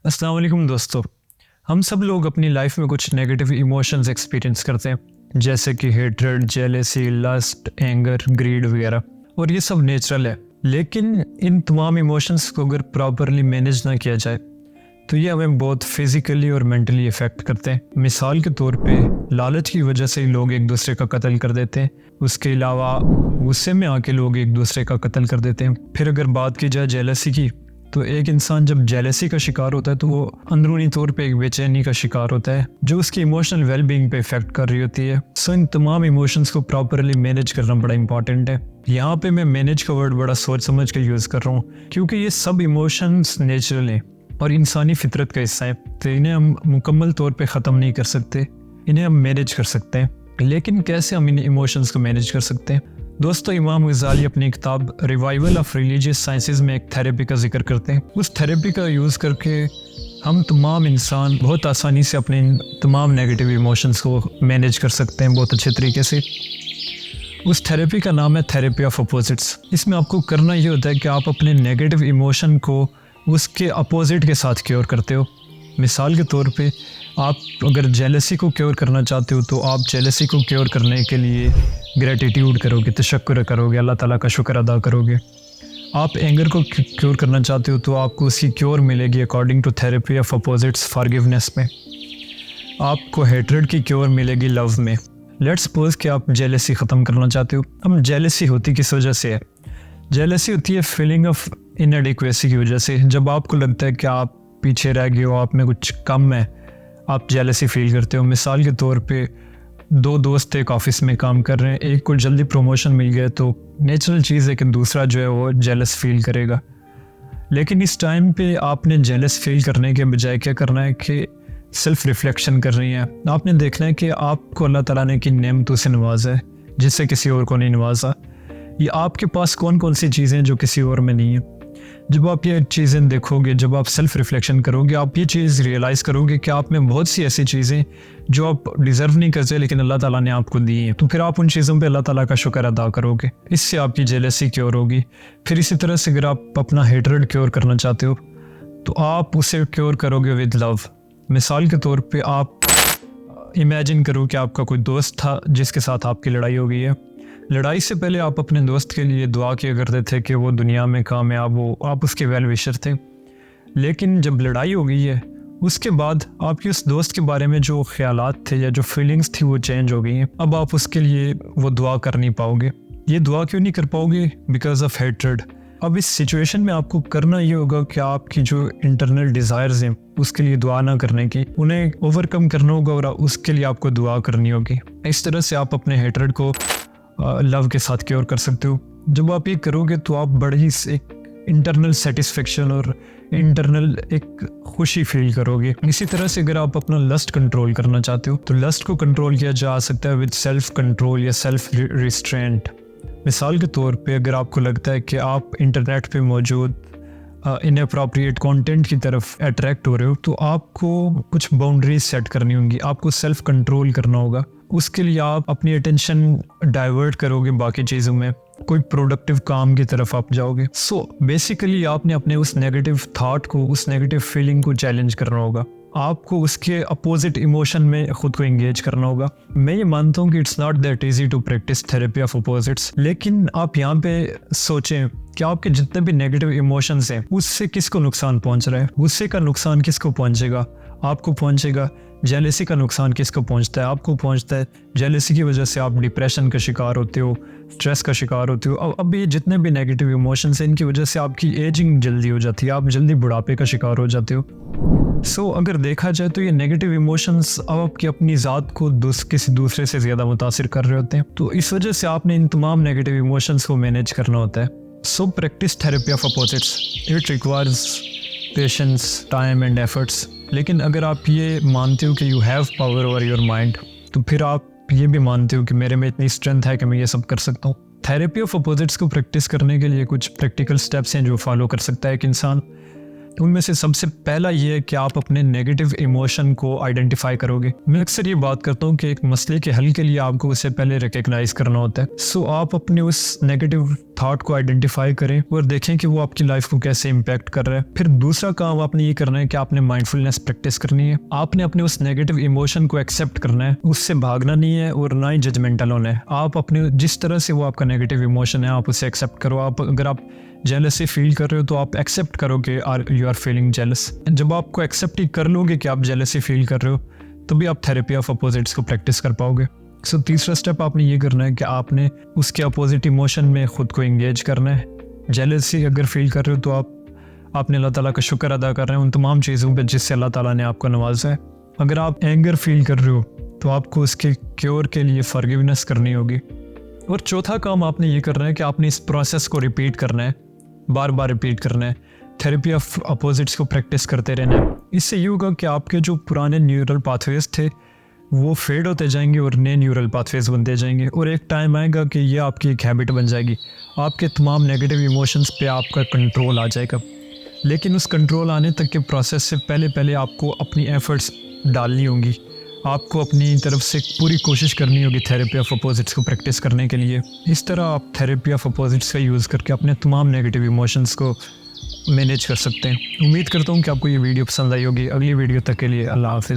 अस्सलाम वालेकुम दोस्तों। हम सब लोग अपनी लाइफ में कुछ नेगेटिव इमोशंस एक्सपीरियंस करते हैं, जैसे कि hatred, jealousy, lust, anger, greed वगैरह। और ये सब नेचुरल है, लेकिन इन तमाम इमोशंस को अगर प्रॉपरली मैनेज ना किया जाए तो ये हमें बहुत फिजिकली और मेंटली इफेक्ट करते हैं। मिसाल के तौर पे लालच की वजह से ही लोग एक दूसरे का कत्ल कर देते हैं। उसके अलावा गुस्से में आके लोग एक दूसरे का कत्ल कर देते हैं। फिर अगर बात की जाए जेलसी की, तो एक इंसान जब जेलसी का शिकार होता है तो वो अंदरूनी तौर पे एक बेचैनी का शिकार होता है, जो उसकी इमोशनल वेलबींग पे इफेक्ट कर रही होती है। सो इन तमाम इमोशंस को प्रॉपरली मैनेज करना बड़ा इंपॉर्टेंट है। यहाँ पे मैं मैनेज का वर्ड बड़ा सोच समझ के यूज़ कर रहा हूँ, क्योंकि ये सब इमोशंस नेचुरल हैं और इंसानी फितरत का हिस्सा है। तो इन्हें हम मुकम्मल तौर पे ख़त्म नहीं कर सकते, इन्हें हम मैनेज कर सकते हैं। लेकिन कैसे हम इन इमोशंस को मैनेज कर सकते हैं? दोस्तों, इमाम गज़ाली अपनी किताब रिवाइवल ऑफ रिलीजियस साइंसेज में एक थेरेपी का जिक्र करते हैं। उस थेरेपी का यूज़ करके हम तमाम इंसान बहुत आसानी से अपने तमाम नेगेटिव इमोशंस को मैनेज कर सकते हैं बहुत अच्छे तरीके से। उस थेरेपी का नाम है थेरेपी ऑफ अपोजिट्स। इसमें आपको करना ये होता है कि आप अपने नेगेटिव इमोशन को उसके अपोजिट के साथ क्योर करते हो। मिसाल के तौर पे आप अगर जेलसी को क्योर करना चाहते हो तो आप जेलसी को क्योर करने के लिए ग्रेटिट्यूड करोगे, तशक्कुर करोगे, अल्लाह ताला का शुक्र अदा करोगे। आप एंगर को क्योर करना चाहते हो तो आपको उसकी क्योर मिलेगी according to therapy of opposites forgiveness में। आपको हेट्रेड की क्योर मिलेगी लव में। लेट्स सपोज कि आप जेलसी ख़त्म करना चाहते हो। अब जेलसी होती किस वजह से है? जेलसी होती है फीलिंग ऑफ इनएडिक्वेसी की वजह से। जब आपको लगता है कि आप पीछे रह गए हो, आप में कुछ कम है, आप जेलसी फील करते हो। मिसाल के तौर पे दो दोस्त एक ऑफिस में काम कर रहे हैं, एक को जल्दी प्रमोशन मिल गया तो नेचुरल चीज़ है कि दूसरा जो है वो जेलस फील करेगा। लेकिन इस टाइम पे आपने जेलस फील करने के बजाय क्या करना है कि सेल्फ रिफ्लेक्शन कर रही है। आपने देखना है कि आपको अल्लाह ताला ने की नेमतों से नवाजा है जिससे किसी और को नहीं नवाजा। ये आपके पास कौन कौन सी चीज़ें जो किसी और में नहीं है। जब आप ये चीज़ें देखोगे, जब आप सेल्फ रिफ्लेक्शन करोगे, आप ये चीज़ रियलाइज़ करोगे कि आप में बहुत सी ऐसी चीज़ें जो आप डिज़र्व नहीं करते लेकिन अल्लाह ताला ने आपको दी हैं। तो फिर आप उन चीज़ों पे अल्लाह ताला का शुक्र अदा करोगे, इससे आपकी जेलसी क्योर होगी। फिर इसी तरह से अगर आप अपना हेट्रेड क्योर करना चाहते हो तो आप उसे क्योर करोगे विद लव। मिसाल के तौर पर आप इमेजिन करो कि आपका कोई दोस्त था जिसके साथ आपकी लड़ाई हो गई है। लड़ाई से पहले आप अपने दोस्त के लिए दुआ किया करते थे कि वो दुनिया में कामयाब हो, आप उसके वेल विशर थे। लेकिन जब लड़ाई हो गई है उसके बाद आपके उस दोस्त के बारे में जो ख्यालात थे या जो फीलिंग्स थी वो चेंज हो गई हैं। अब आप उसके लिए वो दुआ कर नहीं पाओगे। ये दुआ क्यों नहीं कर पाओगे? Because of hatred. अब इस सिचुएशन में आपको करना ये होगा कि आपकी जो इंटरनल डिज़ायर्स हैं उसके लिए दुआ ना करने की, उन्हें ओवरकम करना होगा और उसके लिए आपको दुआ करनी होगी। इस तरह से आप अपने हेट्रेड को लव के साथ क्योर कर सकते हो। जब आप ये करोगे तो आप बड़ी एक इंटरनल सेटिस्फेक्शन और इंटरनल एक खुशी फील करोगे। इसी तरह से अगर आप अपना लस्ट कंट्रोल करना चाहते हो तो लस्ट को कंट्रोल किया जा सकता है विद सेल्फ कंट्रोल या सेल्फ रिस्ट्रेंट। मिसाल के तौर पे अगर आपको लगता है कि आप इंटरनेट पे मौजूद इनअप्रोप्रिएट कंटेंट की तरफ अट्रैक्ट हो रहे हो तो आपको कुछ बाउंड्रीज सेट करनी होंगी, आपको सेल्फ कंट्रोल करना होगा। उसके लिए आप अपनी अटेंशन डाइवर्ट करोगे बाकी चीज़ों में, कोई प्रोडक्टिव काम की तरफ आप जाओगे। सो बेसिकली आपने अपने उस नेगेटिव थॉट को, उस नेगेटिव फीलिंग को चैलेंज करना होगा। आपको उसके अपोजिट इमोशन में खुद को एंगेज करना होगा। मैं ये मानता हूँ कि it's not that easy to practice therapy of opposites, लेकिन आप यहाँ पे सोचें कि आपके जितने भी नेगेटिव इमोशंस हैं उससे किसको नुकसान पहुँच रहा है। गुस्से का नुकसान किसको पहुँचेगा? आपको पहुँचेगा। जेलसी का नुकसान किसको पहुँचता है? आपको पहुँचता है। जेलसी की वजह से आप डिप्रेशन का शिकार होते हो, स्ट्रेस का शिकार होते हो। अब ये जितने भी नेगेटिव इमोशंस हैं इनकी वजह से आपकी एजिंग जल्दी हो जाती है, आप जल्दी बुढ़ापे का शिकार हो जाते हो। अगर देखा जाए तो ये नेगेटिव इमोशंस आपकी अपनी ज़ात को किसी दूसरे से ज़्यादा मुतासिर कर रहे होते हैं। तो इस वजह से आपने इन तमाम नेगेटिव इमोशंस को मैनेज करना होता है। Practice therapy of opposites, it requires patience, time and efforts. लेकिन अगर आप ये मानते हो कि you have power over your mind तो फिर आप ये भी मानते हो कि मेरे में इतनी स्ट्रेंथ है कि मैं ये सब कर सकता हूँ। थेरेपी ऑफ अपोजिट्स को प्रैक्टिस करने के लिए कुछ प्रैक्टिकल स्टेप्स हैं जो फॉलो कर सकता है एक इंसान। उनमें से सबसे पहला ये है कि आप अपने नेगेटिव इमोशन को आइडेंटिफाई करोगे। मैं अक्सर ये बात करता हूँ कि एक मसले के हल के लिए आपको उससे पहले रिकग्नाइज करना होता है। सो आप अपने उस नेगेटिव थॉट को आइडेंटिफाई करें और देखें कि वो आपकी लाइफ को कैसे इम्पैक्ट कर रहा है। फिर दूसरा काम आपने ये करना है कि आपने माइंडफुलनेस प्रैक्टिस करनी है। आपने अपने उस नेगेटिव इमोशन को एक्सेप्ट करना है, उससे भागना नहीं है और ना ही जजमेंटल होना है। आप अपने जिस तरह से वो आपका नेगेटिव इमोशन है आप उसे एक्सेप्ट करो। अगर आप जेलसी फील कर रहे हो तो आप एक्सेप्ट करो कि यू आर फीलिंग जेलस। जब आपको एक्सेप्ट ही कर लोगे कि आप जेलसी फील कर रहे हो तो भी आप थेरेपी ऑफ अपोजिट्स को प्रैक्टिस कर पाओगे। सो तीसरा स्टेप आपने ये करना है कि आपने उसके अपोजिट इमोशन में खुद को इंगेज करना है। जेलसी अगर फील कर रहे हो तो आपने अल्लाह ताला का शुक्र अदा कर रहे हैं उन तमाम चीज़ों पर जिससे अल्लाह ताला ने आपको नवाजा है। अगर आप एंगर फील कर रहे हो तो आपको उसके क्योर के लिए फॉरगिवनेस करनी होगी। और चौथा काम आपने ये करना है कि आपने इस प्रोसेस को रिपीट करना है, बार बार रिपीट करना है। थेरेपी ऑफ अपोजिट्स को प्रैक्टिस करते रहना है। इससे ये होगा कि आपके जो पुराने न्यूरल पाथवेज थे वो फेड होते जाएंगे और नए न्यूरल पाथवेज बनते जाएंगे और एक टाइम आएगा कि ये आपकी एक हैबिट बन जाएगी। आपके तमाम नेगेटिव इमोशंस पे आपका कंट्रोल आ जाएगा। लेकिन उस कंट्रोल आने तक के प्रोसेस से पहले आपको अपनी एफर्ट्स डालनी होंगी। आपको अपनी तरफ से पूरी कोशिश करनी होगी थेरेपी ऑफ अपोजिट्स को प्रैक्टिस करने के लिए। इस तरह आप थेरेपी ऑफ अपोजिट्स का यूज़ करके अपने तमाम नेगेटिव इमोशंस को मैनेज कर सकते हैं। उम्मीद करता हूँ कि आपको ये वीडियो पसंद आई होगी। अगली वीडियो तक के लिए अल्लाह हाफिज़।